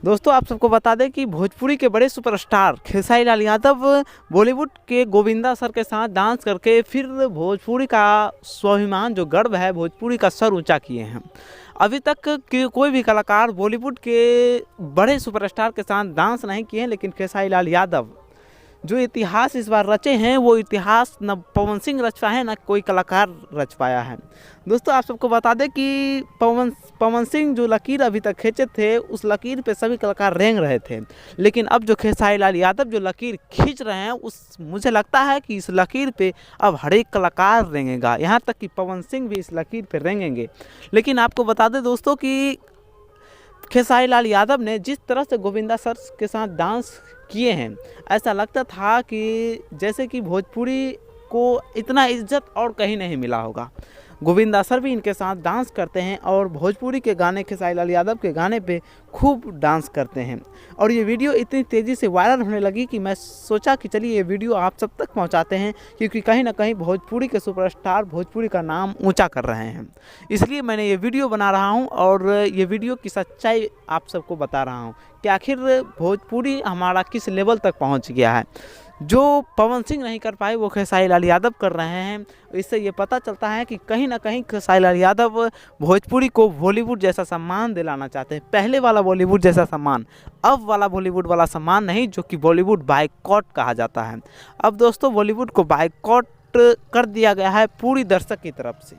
दोस्तों आप सबको बता दें कि भोजपुरी के बड़े सुपरस्टार खेसारी लाल यादव बॉलीवुड के गोविंदा सर के साथ डांस करके फिर भोजपुरी का स्वाभिमान जो गर्व है भोजपुरी का सर ऊंचा किए हैं। अभी तक कोई भी कलाकार बॉलीवुड के बड़े सुपरस्टार के साथ डांस नहीं किए हैं, लेकिन खेसारी लाल यादव जो इतिहास इस बार रचे हैं वो इतिहास न पवन सिंह रच पाए हैं न कोई कलाकार रच पाया है। दोस्तों आप सबको बता दें कि पवन सिंह जो लकीर अभी तक खींचे थे उस लकीर पे सभी कलाकार रेंग रहे थे, लेकिन अब जो खेसारी लाल यादव जो लकीर खींच रहे हैं उस मुझे लगता है कि इस लकीर पे अब हर एक कलाकार रेंगेगा, यहाँ तक कि पवन सिंह भी इस लकीर पे रेंगेंगे। लेकिन आपको बता दें दोस्तों कि खेसारी लाल यादव ने जिस तरह से गोविंदा सर के साथ डांस किए हैं, ऐसा लगता था कि जैसे कि भोजपुरी को इतना इज्जत और कहीं नहीं मिला होगा। गोविंदा सर भी इनके साथ डांस करते हैं और भोजपुरी के गाने खेसारी लाल यादव के गाने पे खूब डांस करते हैं। और ये वीडियो इतनी तेज़ी से वायरल होने लगी कि मैं सोचा कि चलिए ये वीडियो आप सब तक पहुंचाते हैं, क्योंकि कहीं ना कहीं भोजपुरी के सुपरस्टार भोजपुरी का नाम ऊंचा कर रहे हैं। इसलिए मैंने ये वीडियो बना रहा हूं और ये वीडियो की सच्चाई आप सबको बता रहा हूं कि आखिर भोजपुरी हमारा किस लेवल तक पहुँच गया है। जो पवन सिंह नहीं कर पाए वो खेसारी लाल यादव कर रहे हैं। इससे ये पता चलता है कि कहीं ना कहीं खेसारी लाल यादव भोजपुरी को बॉलीवुड जैसा सम्मान दिलाना चाहते हैं, पहले वाला बॉलीवुड जैसा सम्मान, अब वाला बॉलीवुड वाला सम्मान नहीं जो कि बॉलीवुड बायकॉट कहा जाता है। अब दोस्तों बॉलीवुड को बायकॉट कर दिया गया है पूरी दर्शक की तरफ से।